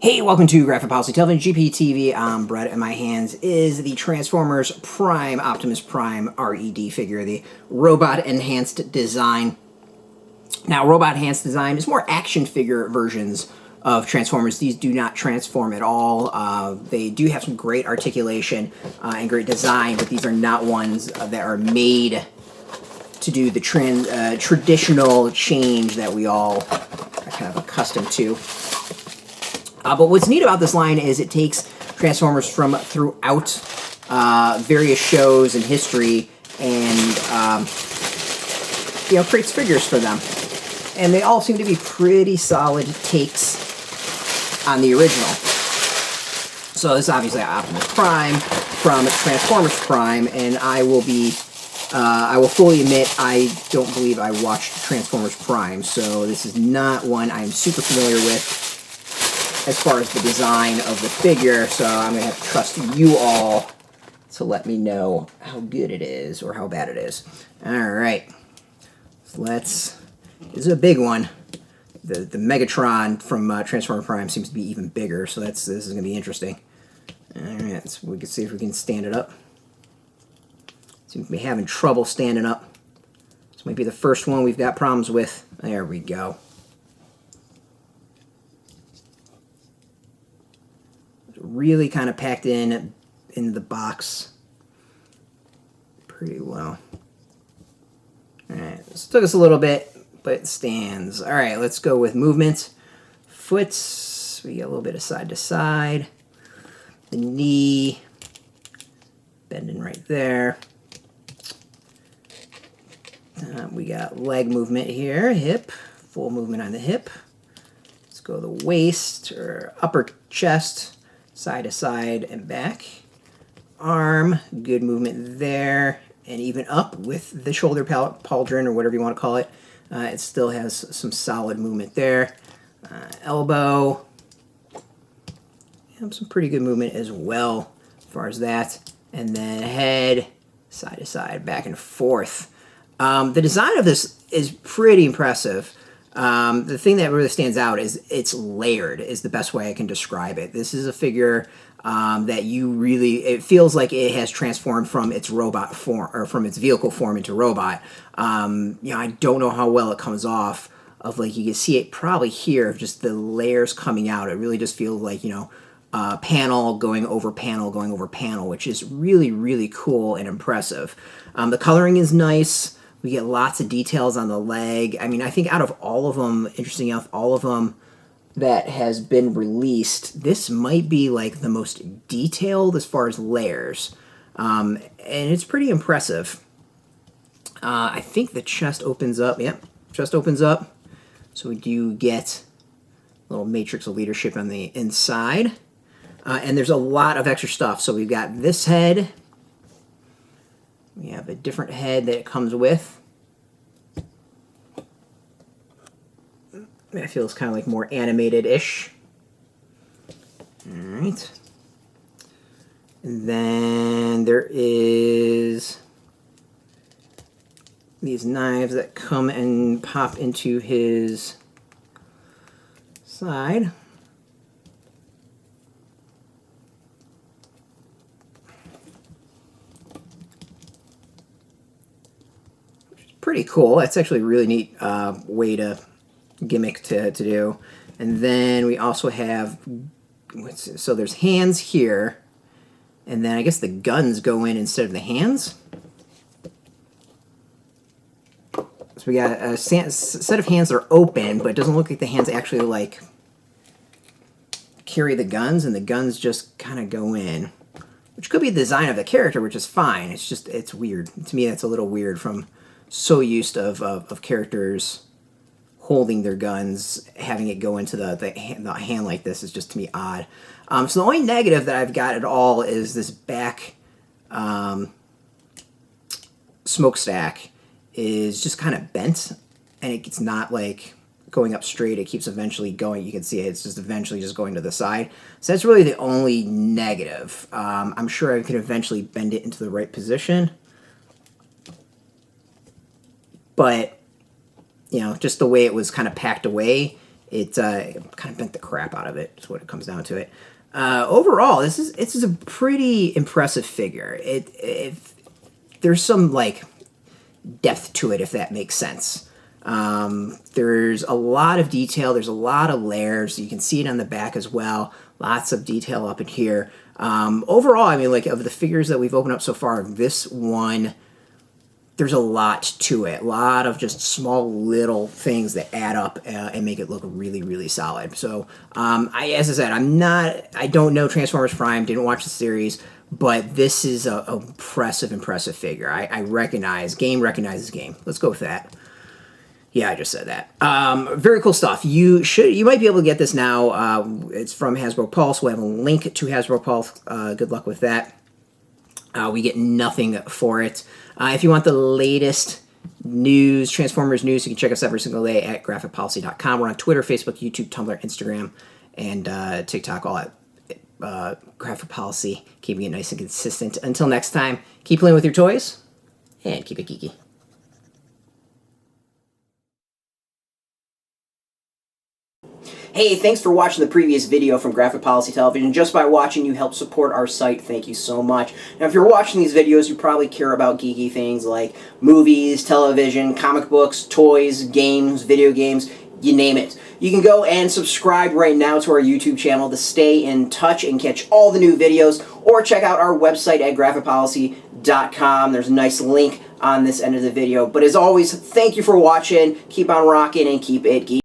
Hey, welcome to Graphic Policy Television, GPTV. I'm Brett, and my hands is the Transformers Prime Optimus Prime R.E.D. figure, the robot enhanced design. Now, robot enhanced design is more action figure versions of Transformers. These do not transform at all. They do have some great articulation and great design, but these are not ones that are made to do the traditional change that we all are kind of accustomed to. But what's neat about this line is it takes Transformers from throughout various shows and history and creates figures for them. And they all seem to be pretty solid takes on the original. So this is obviously Optimus Prime from Transformers Prime, and I will fully admit I don't believe I watched Transformers Prime, so this is not one I'm super familiar with as far as the design of the figure, so I'm going to have to trust you all to let me know how good it is or how bad it is. Alright, so this is a big one. The Megatron from Transformers Prime seems to be even bigger, so this is going to be interesting. Alright, so we can see if we can stand it up. Seems to be having trouble standing up. This might be the first one we've got problems with. There we go. Really kind of packed in the box pretty well. Alright, this took us a little bit, but it stands. Alright, let's go with movement. Foot, we get a little bit of side to side. The knee, bending right there. We got leg movement here, hip, full movement on the hip. Let's go the waist or upper chest, side to side and back. Arm, good movement there, and even up with the shoulder pauldron or whatever you want to call it. It still has some solid movement there. Elbow, some pretty good movement as well as far as that. And then head, side to side, back and forth. The design of this is pretty impressive. The thing that really stands out is it's layered, is the best way I can describe it. This is a figure that it feels like it has transformed from its robot form, or from its vehicle form into robot. I don't know how well it comes off of, like, you can see it probably here of just the layers coming out. It really just feels like, panel going over panel, which is really, really cool and impressive. The coloring is nice. We get lots of details on the leg. I mean, I think out of all of them, interesting enough, all of them that has been released, this might be like the most detailed as far as layers. And it's pretty impressive. I think the chest opens up. Yep, chest opens up. So we do get a little matrix of leadership on the inside. And there's a lot of extra stuff. So we've got this head. We have a different head that it comes with. That feels kind of like more animated-ish. Alright. And then there is these knives that come and pop into his side. Pretty cool. That's actually a really neat way to gimmick to do. And then we also have, so there's hands here, and then I guess the guns go in instead of the hands. So we got a set of hands that are open, but it doesn't look like the hands actually like carry the guns, and the guns just kind of go in, which could be the design of the character, which is fine. It's weird. To me, that's a little weird from so used of characters holding their guns, having it go into the hand like this is just, to me, odd. So the only negative that I've got at all is this back smokestack is just kind of bent, and it's not like going up straight. It keeps eventually going. You can see it's just eventually just going to the side. So that's really the only negative. I'm sure I could eventually bend it into the right position. But, just the way it was kind of packed away, it kind of bent the crap out of it. Is what it comes down to it. Overall, this is a pretty impressive figure. There's some like depth to it, if that makes sense. There's a lot of detail. There's a lot of layers. You can see it on the back as well. Lots of detail up in here. Overall, I mean, like, of the figures that we've opened up so far, this one, there's a lot to it. A lot of just small little things that add up and make it look really, really solid. So, as I said, I don't know Transformers Prime, didn't watch the series, but this is a impressive figure. I recognize, game recognizes game. Let's go with that. Yeah, I just said that. Very cool stuff. You might be able to get this now. It's from Hasbro Pulse. We have a link to Hasbro Pulse. Good luck with that. We get nothing for it. If you want the latest news, Transformers news, you can check us every single day at graphicpolicy.com. We're on Twitter, Facebook, YouTube, Tumblr, Instagram, and TikTok, all at Graphic Policy, keeping it nice and consistent. Until next time, keep playing with your toys, and keep it geeky. Hey, thanks for watching the previous video from Graphic Policy Television. Just by watching, you help support our site. Thank you so much. Now, if you're watching these videos, you probably care about geeky things like movies, television, comic books, toys, games, video games, you name it. You can go and subscribe right now to our YouTube channel to stay in touch and catch all the new videos, or check out our website at graphicpolicy.com. There's a nice link on this end of the video. But as always, thank you for watching. Keep on rocking and keep it geeky.